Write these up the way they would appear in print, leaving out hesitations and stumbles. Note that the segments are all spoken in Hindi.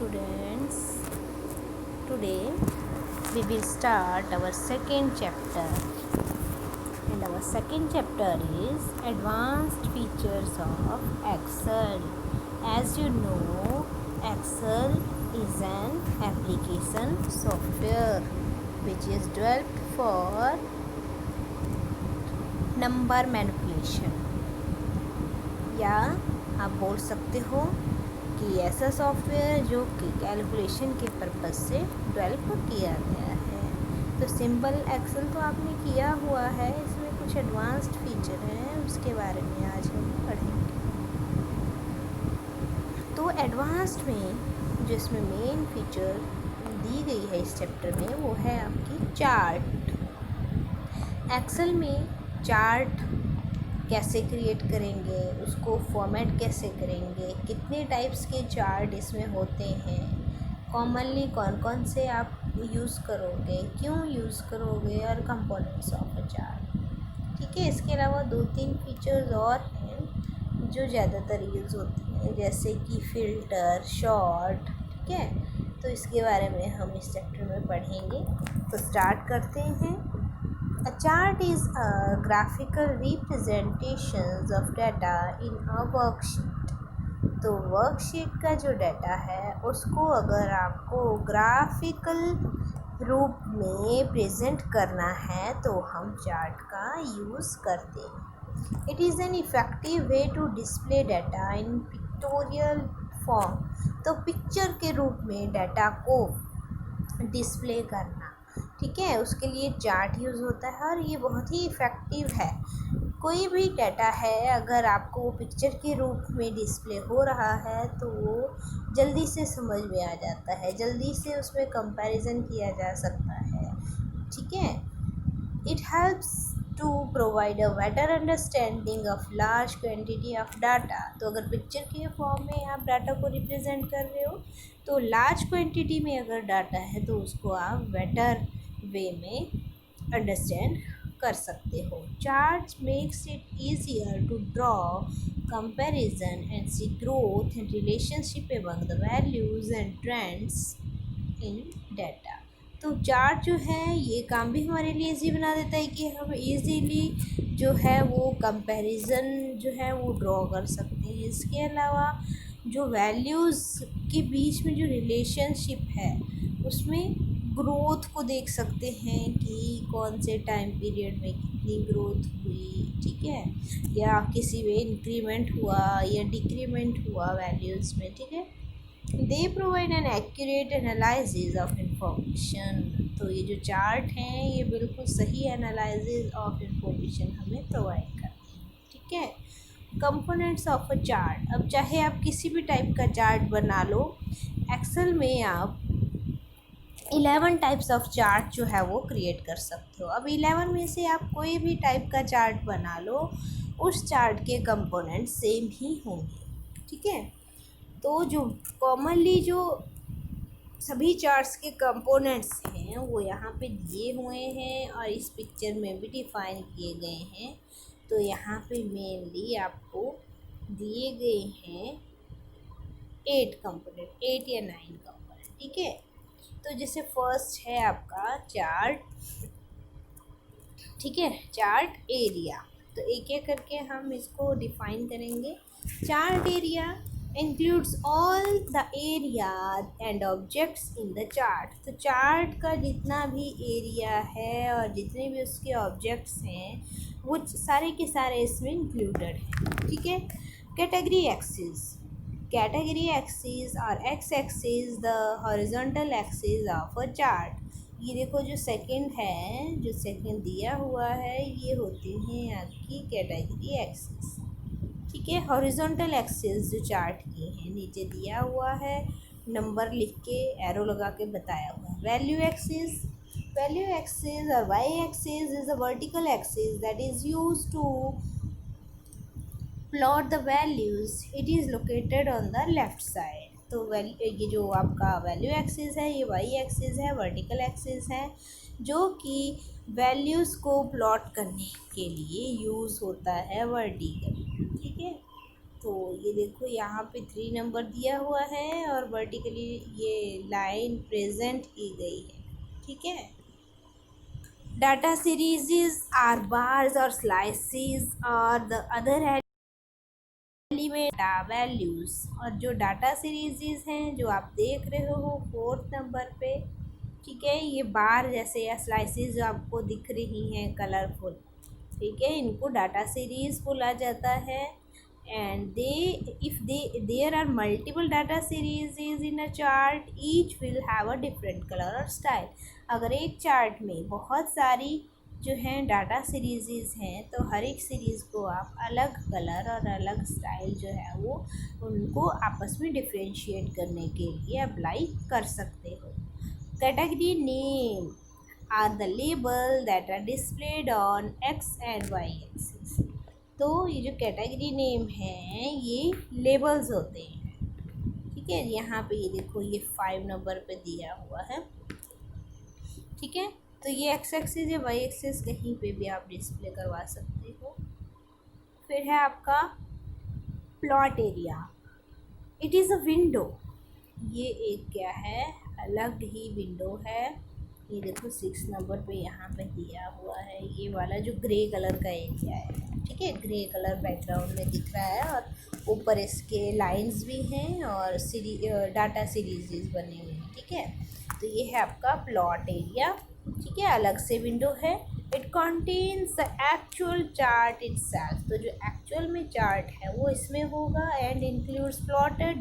students, today we will start our second chapter, and our second chapter is advanced features of Excel. As you know, Excel is an application software which is developed for number manipulation, या आप बोल सकते हो कि ऐसा सॉफ्टवेयर जो कि कैलकुलेशन के पर्पज़ से डेवलप किया गया है। तो सिंपल एक्सेल तो आपने किया हुआ है, इसमें कुछ एडवांस्ड फीचर हैं, उसके बारे में आज हम पढ़ेंगे। तो एडवांस्ड में जो इसमें मेन फीचर दी गई है इस चैप्टर में, वो है आपकी चार्ट। एक्सेल में चार्ट कैसे क्रिएट करेंगे, उसको फॉर्मेट कैसे करेंगे, कितने टाइप्स के चार्ट इसमें होते हैं, कॉमनली कौन कौन से आप यूज़ करोगे, क्यों यूज़ करोगे, और कंपोनेंट्स ऑफ अ चार्ट। ठीक है, इसके अलावा 2-3 फीचर्स और हैं जो ज़्यादातर यूज़ होते हैं, जैसे कि फ़िल्टर, शॉर्ट। ठीक है, तो इसके बारे में हम इस चैप्टर में पढ़ेंगे। तो स्टार्ट करते हैं। A chart is a graphical representation of data in a worksheet. तो वर्कशीट का जो डाटा है उसको अगर आपको ग्राफिकल रूप में प्रेजेंट करना है तो हम चार्ट का यूज़ करते हैं। It is an effective way to display data in pictorial form. तो पिक्चर के रूप में डाटा को डिस्प्ले करना, ठीक है, उसके लिए चार्ट यूज़ होता है और ये बहुत ही इफ़ेक्टिव है। कोई भी डाटा है अगर आपको वो पिक्चर के रूप में डिस्प्ले हो रहा है तो वो जल्दी से समझ में आ जाता है, जल्दी से उसमें कंपैरिजन किया जा सकता है। ठीक है, it helps to provide a better understanding of large quantity of data. तो अगर पिक्चर के फॉर्म में आप डाटा को रिप्रेजेंट कर रहे हो तो लार्ज क्वांटिटी में अगर डाटा है तो उसको आप बेटर वे में अंडरस्टैंड कर सकते हो। Charts makes it easier to draw comparison and see growth and relationship among the values and trends in data. तो चार्ट जो है ये काम भी हमारे लिए ईजी बना देता है कि हम ईजीली जो है वो कंपैरिजन जो है वो ड्रॉ कर सकते हैं। इसके अलावा जो वैल्यूज़ के बीच में जो रिलेशनशिप है उसमें ग्रोथ को देख सकते हैं कि कौन से टाइम पीरियड में कितनी ग्रोथ हुई। ठीक है, या किसी में इंक्रीमेंट हुआ या डिक्रीमेंट हुआ वैल्यूज़ में। ठीक है, they provide an accurate analysis of information. तो ये जो चार्ट हैं ये बिल्कुल सही एनालिसिस ऑफ इंफॉर्मेशन हमें प्रोवाइड करते हैं। ठीक है, कंपोनेंट्स ऑफ अ चार्ट। अब चाहे आप किसी भी टाइप का चार्ट बना लो, एक्सेल में आप 11 टाइप्स ऑफ चार्ट जो है वो क्रिएट कर सकते हो। अब 11 में से आप कोई भी टाइप का चार्ट बना लो, उस चार्ट के कंपोनेंट सेम ही होंगे। ठीक है, तो जो कॉमनली जो सभी चार्ट्स के कंपोनेंट्स हैं वो यहाँ पे दिए हुए हैं और इस पिक्चर में भी डिफाइन किए गए हैं। तो यहाँ पे मेनली आपको दिए गए हैं 8 कंपोनेंट, 8 या 9 कंपोनेंट। ठीक है, तो जैसे फर्स्ट है आपका चार्ट। ठीक है, चार्ट एरिया। तो एक एक करके हम इसको डिफाइन करेंगे। Chart area includes all the areas and objects in the chart। तो चार्ट का जितना भी एरिया है और जितने भी उसके ऑब्जेक्ट्स हैं वो सारे के सारे इसमें इंक्लूडेड हैं। ठीक है, कैटेगरी एक्सिस। कैटेगरी एक्सिस और x axis the horizontal axis of a chart. ये देखो जो सेकंड है, जो सेकंड दिया हुआ है, ये होती हैं आपकी कैटेगरी एक्सिस। ठीक है, हॉरिजॉन्टल एक्सिस जो चार्ट की है नीचे दिया हुआ है, नंबर लिख के एरो लगा के बताया हुआ है। Value axis. वैल्यू एक्सिस और Y axis is a vertical axis that is used to plot the values. It is located on the left side. तो ये जो आपका वैल्यू एक्सिस है ये वाई एक्सिस है, वर्टिकल एक्सिस है, जो कि वैल्यूज़ को प्लॉट करने के लिए यूज़ होता है वर्टिकल। ठीक है, तो ये देखो यहाँ पे 3 नंबर दिया हुआ है और वर्टिकली ये लाइन प्रेजेंट की गई है, ठीक है। डाटा सीरीज आर बार्स और स्लाइसेस और द अदर एलिमेंट वैल्यूज। और जो डाटा सीरीज हैं जो आप देख रहे हो 4th नंबर पे, ठीक है, ये बार जैसे या स्लाइसेस जो आपको दिख रही हैं कलरफुल, ठीक है, इनको डाटा सीरीज बोला जाता है। And they if they there are multiple data series in a chart, each will have a different colour और स्टाइल। अगर एक चार्ट में बहुत सारी जो हैं डाटा सीरीज़ हैं तो हर एक सीरीज़ को आप अलग कलर और अलग स्टाइल जो है वो उनको आपस में डिफ्रेंशिएट करने के लिए अप्लाई कर सकते हो। Category name are the label that are displayed on X and Y axis. तो ये जो कैटेगरी नेम है ये लेबल्स होते हैं, ठीक है। यहाँ पे ये देखो ये 5 नंबर पे दिया हुआ है, ठीक है। तो ये एक्स एक्सिस या वाई एक्सिस कहीं पे भी आप डिस्प्ले करवा सकते हो। फिर है आपका plot area, it is a window. ये एक क्या है, अलग ही विंडो है। ये देखो 6 नंबर पे यहाँ पे दिया हुआ है, ये वाला जो ग्रे कलर का एरिया है, ठीक है, ग्रे कलर बैकग्राउंड में दिख रहा है और ऊपर इसके लाइंस भी हैं और डाटा सीरीज बने हुए हैं, ठीक है। तो ये है आपका प्लॉट एरिया, ठीक है, अलग से विंडो है। It contains the actual chart itself. तो जो एक्चुअल में चार्ट है वो इसमें होगा। And includes plotted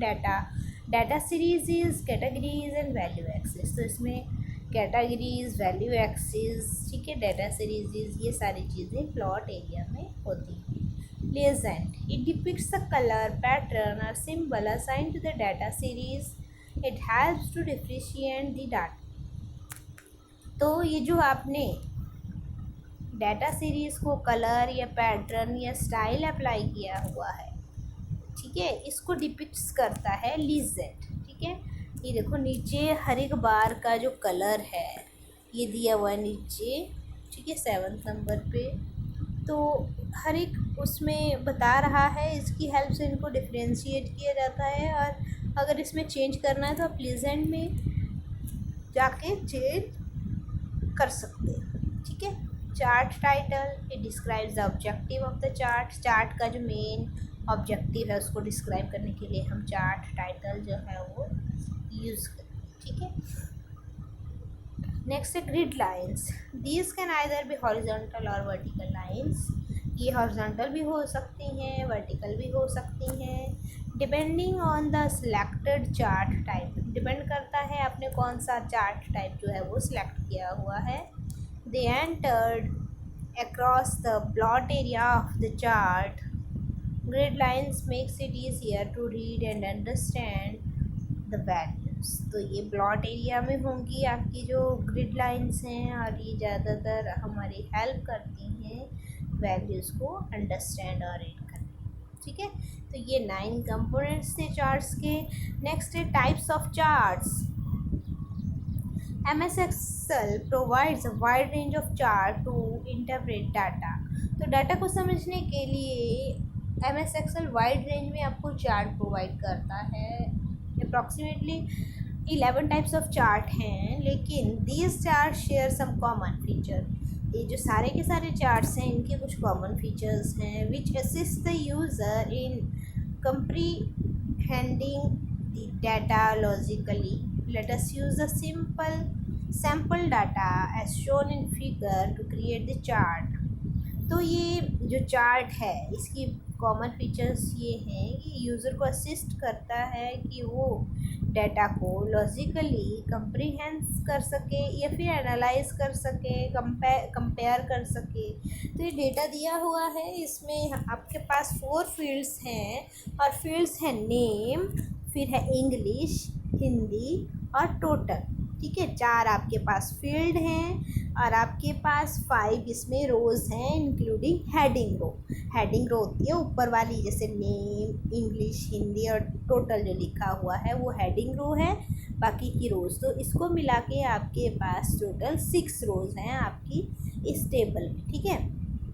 data series, categories and value axis. तो इसमें कैटेगरीज, वैल्यू एक्सिस, ठीक है, डाटा सीरीज, ये सारी चीज़ें प्लॉट एरिया में होती हैं। Legend, it depicts the colour pattern और symbol assigned to the data series. It helps to differentiate the data. तो ये जो आपने डाटा सीरीज़ को कलर या पैटर्न या स्टाइल अप्लाई किया हुआ है, ठीक है, इसको डिपिक्ट्स करता है लीजेंड, ठीक है। ये देखो नीचे हर एक बार का जो कलर है ये दिया हुआ है नीचे, ठीक है, 7th नंबर पे। तो हर एक उसमें बता रहा है, इसकी हेल्प से इनको डिफ्रेंशिएट किया जाता है। और अगर इसमें चेंज करना है तो आप लीजेंड में जाके चेंज कर सकते हैं, ठीक है। Chart title, it describes the objective of the chart. Chart का जो मेन ऑब्जेक्टिव है उसको डिस्क्राइब करने के लिए हम चार्ट टाइटल जो है वो यूज़ करें, ठीक है। नेक्स्ट है grid lines, these can either be horizontal और वर्टिकल लाइंस। ये हॉरिजॉन्टल भी हो सकती हैं, वर्टिकल भी हो सकती हैं, depending on the selected chart type. Depend करता है आपने कौन सा चार्ट टाइप जो है वो सिलेक्ट किया हुआ है। They entered across the plot area of the chart. Grid lines makes it easier to read and understand the values. तो ये प्लॉट एरिया में होंगी आपकी जो ग्रिड लाइंस हैं और ये ज़्यादातर हमारी हेल्प करती हैं वैल्यूज़ को अंडरस्टैंड और रीड करने, ठीक है। तो ये 9 कंपोनेंट्स थे चार्ट्स के। नेक्स्ट है types of charts. MS Excel provides a wide range of chart to interpret data. तो डाटा को समझने के लिए MS Excel वाइड रेंज में आपको चार्ट प्रोवाइड करता है। अप्रॉक्सीमेटली 11 टाइप्स ऑफ चार्ट हैं, लेकिन these chart share some common feature. ये जो सारे के सारे चार्ट्स हैं इनके कुछ कॉमन फीचर्स हैं which assist the user in comprehending the data logically. Let us use a simple sample data as shown in figure to create the chart. तो ये जो चार्ट है इसकी कॉमन फीचर्स ये हैं कि यूज़र को असिस्ट करता है कि वो डाटा को लॉजिकली कंप्रीहेंस कर सके या फिर एनालाइज कर सके, कंपेयर कर सके। तो ये डेटा दिया हुआ है, इसमें आपके पास 4 फील्ड्स हैं और फील्ड्स हैं नेम, फिर है इंग्लिश, हिंदी और टोटल, ठीक है। 4 आपके पास फील्ड हैं और आपके पास 5 इसमें रोज़ हैं इंक्लूडिंग हेडिंग रो। हेडिंग रो होती है ऊपर वाली, जैसे नेम, इंग्लिश, हिंदी और टोटल जो लिखा हुआ है वो हेडिंग रो है, बाकी की रोज़। तो इसको मिला के आपके पास टोटल 6 रोज़ हैं आपकी इस टेबल में, ठीक है।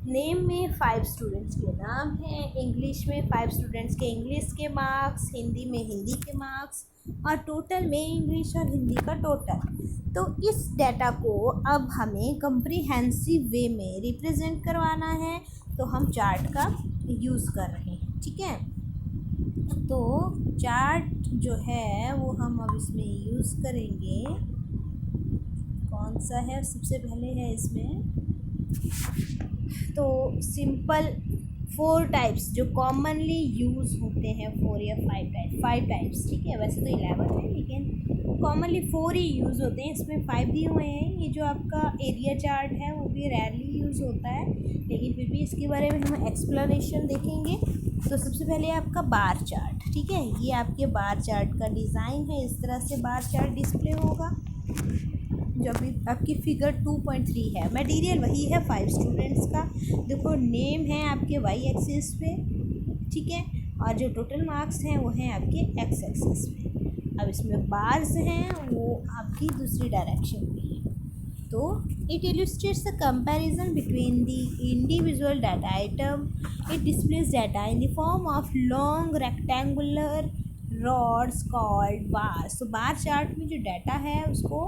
नेम में 5 स्टूडेंट्स के नाम हैं, इंग्लिश में 5 स्टूडेंट्स के इंग्लिश के मार्क्स, हिंदी में हिंदी के मार्क्स, और टोटल में इंग्लिश और हिंदी का टोटल। तो इस डाटा को अब हमें कंप्रीहेंसिव वे में रिप्रेजेंट करवाना है, तो हम चार्ट का यूज़ कर रहे हैं। ठीक है, तो चार्ट जो है वो हम अब इसमें यूज़ करेंगे। कौन सा है सबसे पहले है इसमें, तो सिंपल 4 टाइप्स जो कॉमनली यूज़ होते हैं, 4 या 5 टाइप्स। ठीक है, वैसे तो 11 है लेकिन कॉमनली 4 ही यूज़ होते हैं। इसमें 5 दिए हुए हैं। ये जो आपका एरिया चार्ट है वो भी रेयरली यूज़ होता है, लेकिन फिर भी इसके बारे में हम एक्सप्लेनेशन देखेंगे। तो सबसे पहले आपका बार चार्ट। ठीक है, ये आपके बार चार्ट का डिज़ाइन है। इस तरह से बार चार्ट डिस्प्ले होगा, जो अभी आपकी फिगर 2.3 है। मटेरियल वही है 5 स्टूडेंट्स का। देखो नेम है आपके वाई एक्सिस पे, ठीक है, और जो टोटल मार्क्स हैं वो हैं आपके एक्स एक्सिस पे। अब इसमें बार्स हैं वो आपकी दूसरी डायरेक्शन में है। तो it illustrates the comparison between the individual data item. It displace data in the form of long rectangular rods called bars. तो बार चार्ट में जो डाटा है उसको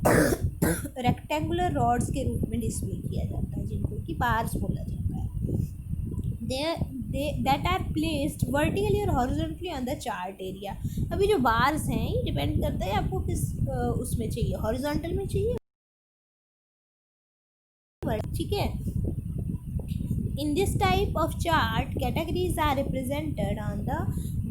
रेक्टेंगुलर रॉड्स के रूप में डिस्प्ले किया जाता है, जिनको कि बार्स बोला जाता है। दैट आर प्लेस्ड वर्टिकली और horizontally on the chart area. अभी जो बार्स हैं ये डिपेंड करता है आपको किस उसमें चाहिए, हॉरिजॉन्टल में चाहिए। ठीक है, in this type of chart categories are represented on the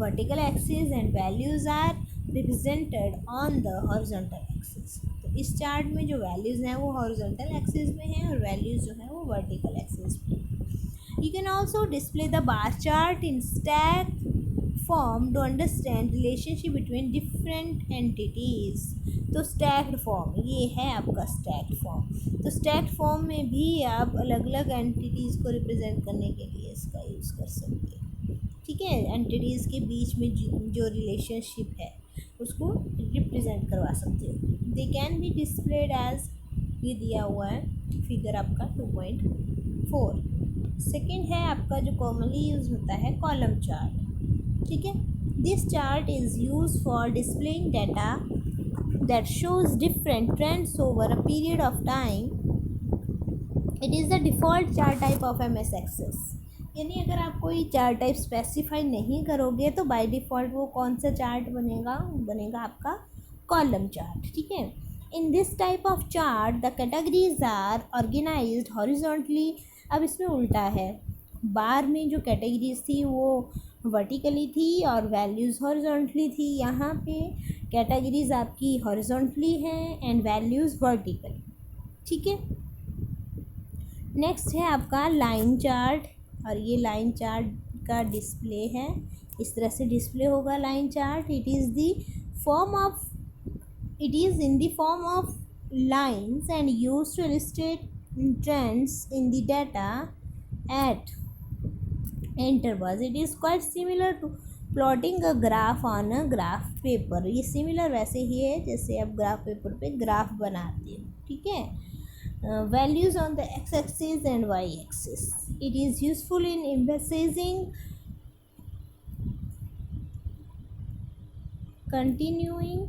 vertical axis and values are represented on the horizontal axis। तो इस चार्ट में जो वैल्यूज़ हैं वो हॉरिजॉन्टल एक्सिस में हैं और वैल्यूज़ जो हैं वो वर्टिकल एक्सिस में हैं। You can also display the bar chart in stack form to understand relationship between different entities. तो स्टैक्ड फॉर्म ये है आपका स्टैक्ड फॉर्म। तो स्टैक्ड फॉर्म में भी आप अलग अलग एंटिटीज़ को रिप्रेजेंट करने के लिए इसका यूज़ कर सकते हैं। ठीक है, एंटिटीज़ के बीच में जो रिलेशनशिप है उसको रिप्रेजेंट करवा सकते हो। They can be displayed as, ये दिया हुआ है फिगर आपका 2.4। सेकेंड है आपका जो कॉमनली यूज़ होता है कॉलम चार्ट। ठीक है, this chart is use for displaying data that shows different trends over a period of time. It is the default chart type of MS Access। यानी अगर आप कोई चार्ट टाइप स्पेसिफाई नहीं करोगे तो बाय डिफ़ॉल्ट वो कौन सा चार्ट बनेगा आपका कॉलम चार्ट। ठीक है, in this type of chart the categories are organised horizontally. अब इसमें उल्टा है, बार में जो कैटेगरीज थी वो वर्टिकली थी और वैल्यूज़ हॉरिजॉन्टली थी। यहाँ पे कैटेगरीज आपकी हॉरिजॉन्टली हैं एंड वैल्यूज़ वर्टिकली। ठीक है, नेक्स्ट है आपका लाइन चार्ट, और ये लाइन चार्ट का डिस्प्ले है। इस तरह से डिस्प्ले होगा line chart. It is in the form of lines and use to illustrate trends in the data at intervals। It is quite similar to plotting a graph on a graph paper। ये सिमिलर वैसे ही है जैसे आप ग्राफ पेपर पे ग्राफ बनाते हो। ठीक है, values on the X axis and Y axis. It is useful in emphasizing continuing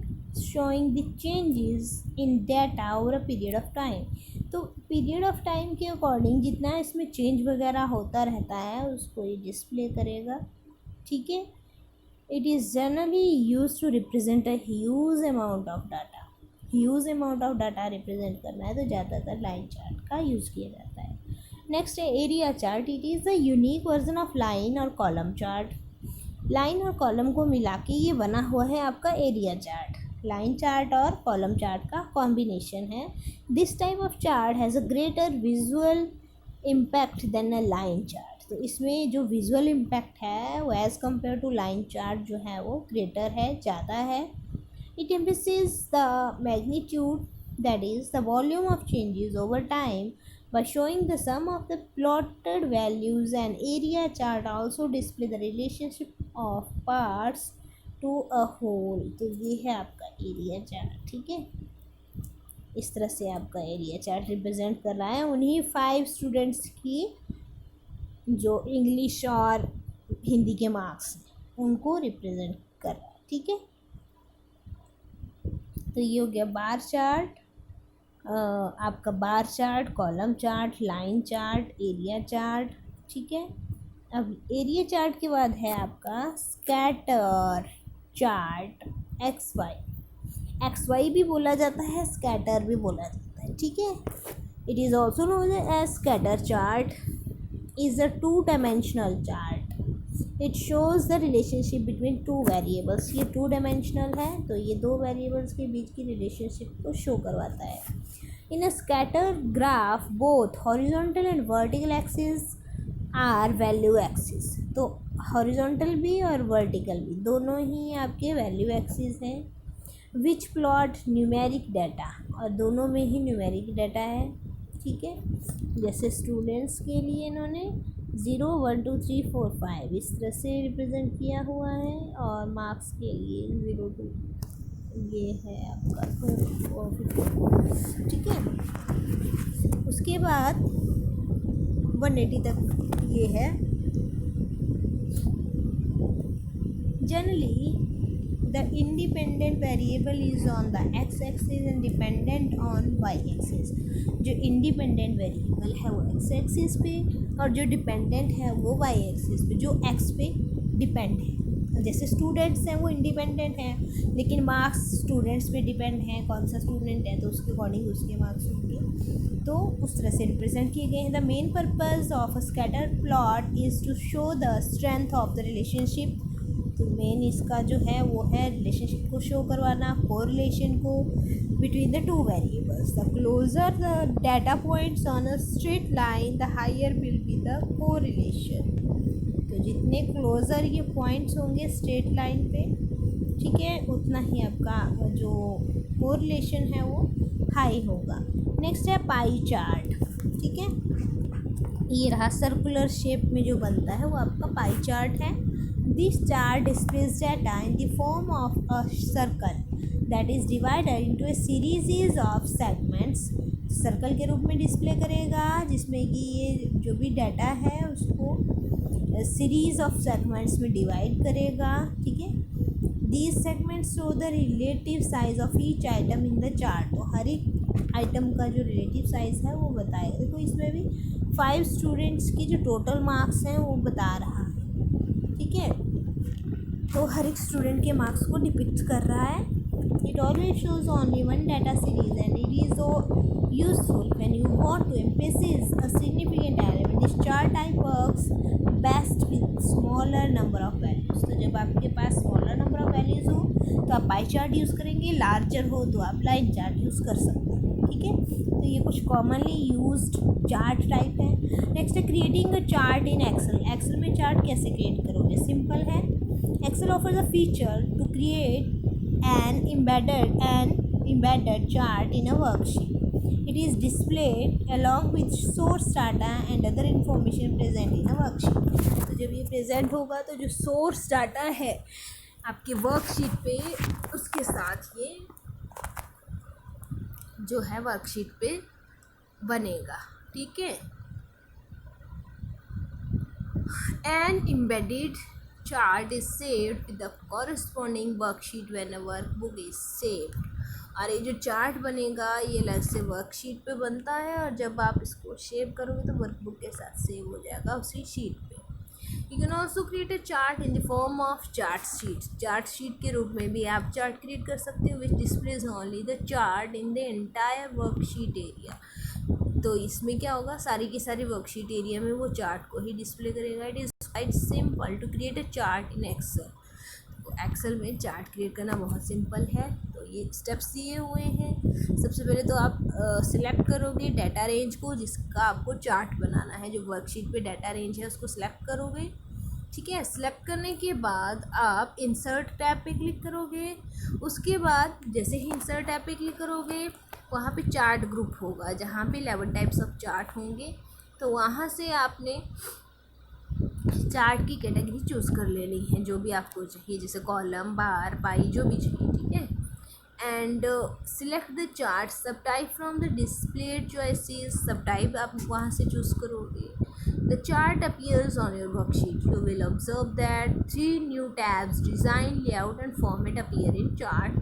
showing the changes in data over a period of time। तो पीरियड ऑफ टाइम के अकॉर्डिंग जितना इसमें चेंज वगैरह होता रहता है उसको ये डिस्प्ले करेगा। ठीक है, it is generally use to represent a huge amount of data. Huge amount of data represent करना है तो ज़्यादातर लाइन चार्ट का यूज़ किया जाता है। नेक्स्ट है area chart. It is a unique version of line और कॉलम चार्ट। लाइन और कॉलम को मिला के ये बना हुआ है आपका एरिया चार्ट। लाइन चार्ट और कॉलम चार्ट का कॉम्बिनेशन है। This type of chart has a greater visual impact than a line chart. तो इसमें जो विजुअल इम्पैक्ट है वो as compare to line chart जो है वो ग्रेटर है, ज़्यादा है। It emphasise the magnitude, that is the volume of changes over time by showing the sum of the plotted values। and area chart also display the relationship of parts to a whole। तो ये है आपका एरिया चार्ट। ठीक है, इस तरह से आपका एरिया चार्ट रिप्रेजेंट कर रहा है उन्हीं 5 स्टूडेंट्स की जो इंग्लिश और हिंदी के मार्क्स हैं उनको रिप्रेजेंट कर रहा है। ठीक है, तो ये हो गया बार चार्ट। आपका bar chart, column chart, line chart, area chart. ठीक है, अब एरिया चार्ट के बाद है आपका स्कैटर चार्ट। एक्स वाई भी बोला जाता है, स्कैटर भी बोला जाता है। ठीक है, it is also known as scatter chart is a two-dimensional chart. It shows the relationship between two variables. ये टू डायमेंशनल है तो ये दो वेरिएबल्स के बीच की रिलेशनशिप को शो करवाता है। In a scatter graph both horizontal and vertical axis are value axis. तो हॉरिजॉन्टल भी और वर्टिकल भी दोनों ही आपके वैल्यू एक्सिस हैं। विच प्लॉट न्यूमेरिक डाटा, और दोनों में ही न्यूमेरिक डाटा है। ठीक है, जैसे स्टूडेंट्स के लिए इन्होंने 0 1 2 3 4 5 इस तरह से रिप्रेजेंट किया हुआ है, और मार्क्स के लिए 0 2 ये है आपका 2 और 4। ठीक है, उसके बाद 180 तक ये है। Generally the independent variable is on the x axis and dependent on y axis। जो independent variable है वो x axis पे और जो dependent है वो y axis पे, जो x पे depend है। जैसे स्टूडेंट्स हैं वो इंडिपेंडेंट हैं लेकिन मार्क्स स्टूडेंट्स पे डिपेंड हैं, कौन सा स्टूडेंट है तो उसके अकॉर्डिंग उसके मार्क्स होंगे। तो उस तरह से रिप्रेजेंट किए गए हैं। The main purpose of a scatter plot is to show the strength of the relationship. तो मेन इसका जो है वो है रिलेशनशिप को शो करवाना, कोरिलेशन को between the two variables. The closer the data points on a straight line the higher will be the correlation. तो जितने क्लोजर ये पॉइंट्स होंगे स्ट्रेट लाइन पे, ठीक है, उतना ही आपका जो कोरिलेशन है वो हाई होगा। नेक्स्ट है पाई चार्ट। ठीक है, ये रहा सर्कुलर शेप में जो बनता है वो आपका पाई चार्ट है। This chart displays data in the form of a circle that is divided into a series of segments। Circle के रूप में डिस्प्ले करेगा जिसमें कि ये जो भी डाटा है उसको सीरीज ऑफ सेगमेंट्स में डिवाइड करेगा। ठीक है, these segments show the relative size of each item in the chart। तो हर एक आइटम का जो रिलेटिव साइज़ है वो बताएगा। देखो इसमें भी 5 स्टूडेंट्स की जो टोटल मार्क्स हैं वो बता रहा है। ठीक है, तो हर एक स्टूडेंट के मार्क्स को डिपिक्ट कर रहा है। It always shows only one data series and it is so useful when you want to emphasis a significant element. This chart type works best with smaller number of values. तो जब आपके पास स्मॉलर नंबर ऑफ वैल्यूज़ हो तो आप पाई चार्ट यूज़ करेंगे, लार्जर हो तो आप लाइन चार्ट यूज़ कर सकते हैं। ठीक है, तो ये कुछ कॉमनली यूज्ड चार्ट टाइप है। नेक्स्ट है creating a chart in Excel. Excel में चार्ट कैसे क्रिएट करोगे? सिंपल है। Excel offers a feature to create an embedded chart in a worksheet. It is displayed along with source data and other information present in a worksheet। तो जब ये प्रेजेंट होगा तो जो सोर्स डाटा है आपके वर्कशीट पे उसके साथ ये जो है वर्कशीट पे बनेगा। ठीक है, N embedded chart is saved with the corresponding worksheet when a workbook is saved। और ये जो चार्ट बनेगा ये अलग से वर्कशीट पे बनता है और जब आप इसको सेव करोगे तो वर्कबुक के साथ सेव हो जाएगा उसी शीट पे। You can also create a chart in the form of chart sheet. Chart sheet के रूप में भी आप चार्ट क्रिएट कर सकते हो which displays only the chart in the entire worksheet area. तो इसमें क्या होगा, सारी की सारी वर्कशीट एरिया में वो चार्ट को ही डिस्प्ले करेगा। It is quite simple to create a chart in Excel. तो एक्सेल में चार्ट क्रिएट करना बहुत सिंपल है। तो ये स्टेप्स दिए हुए हैं। सबसे पहले तो आप सिलेक्ट करोगे डाटा रेंज को जिसका आपको चार्ट बनाना है। जो वर्कशीट पे डाटा रेंज है उसको सिलेक्ट करोगे। ठीक है, सिलेक्ट करने के बाद आप इंसर्ट टैब पे क्लिक करोगे। उसके बाद जैसे ही इंसर्ट टैब पे क्लिक करोगे वहाँ पे चार्ट ग्रुप होगा जहाँ पे 11 टाइप्स ऑफ चार्ट होंगे। तो वहाँ से आपने चार्ट की कैटेगरी चूज़ कर लेनी है जो भी आपको चाहिए, जैसे कॉलम, बार, पाई, जो भी चाहिए। ठीक है, एंड सिलेक्ट द चार्ट सब type from the displayed choices. सब टाइप आप वहाँ से चूज़ करोगे। The chart appears on your worksheet. You will observe that 3 new tabs design layout and format appear in chart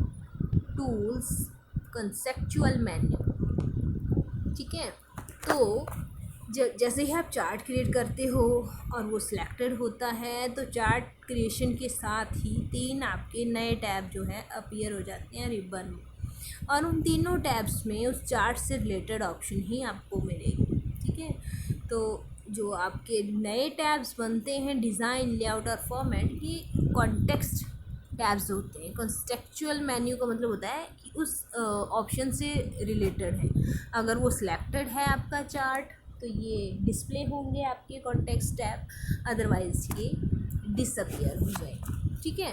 tools conceptual menu. ठीक है, तो जैसे ही आप चार्ट क्रिएट करते हो और वो सिलेक्टेड होता है तो चार्ट क्रिएशन के साथ ही 3 आपके नए टैब जो है अपीयर हो जाते हैं रिबन में, और उन तीनों टैब्स में उस चार्ट से रिलेटेड ऑप्शन ही आपको मिलेगी। ठीक है, तो जो आपके नए टैब्स बनते हैं डिज़ाइन लेआउट और फॉर्मेट, ये कॉन्टेक्स्ट टैब्स होते हैं। कॉन्टेक्चुअल मेन्यू का मतलब होता है कि उस ऑप्शन से रिलेटेड है। अगर वो सिलेक्टेड है आपका चार्ट तो ये डिस्प्ले होंगे आपके कॉन्टेक्स्ट टैब, अदरवाइज ये डिसअपियर हो जाएंगे। ठीक है,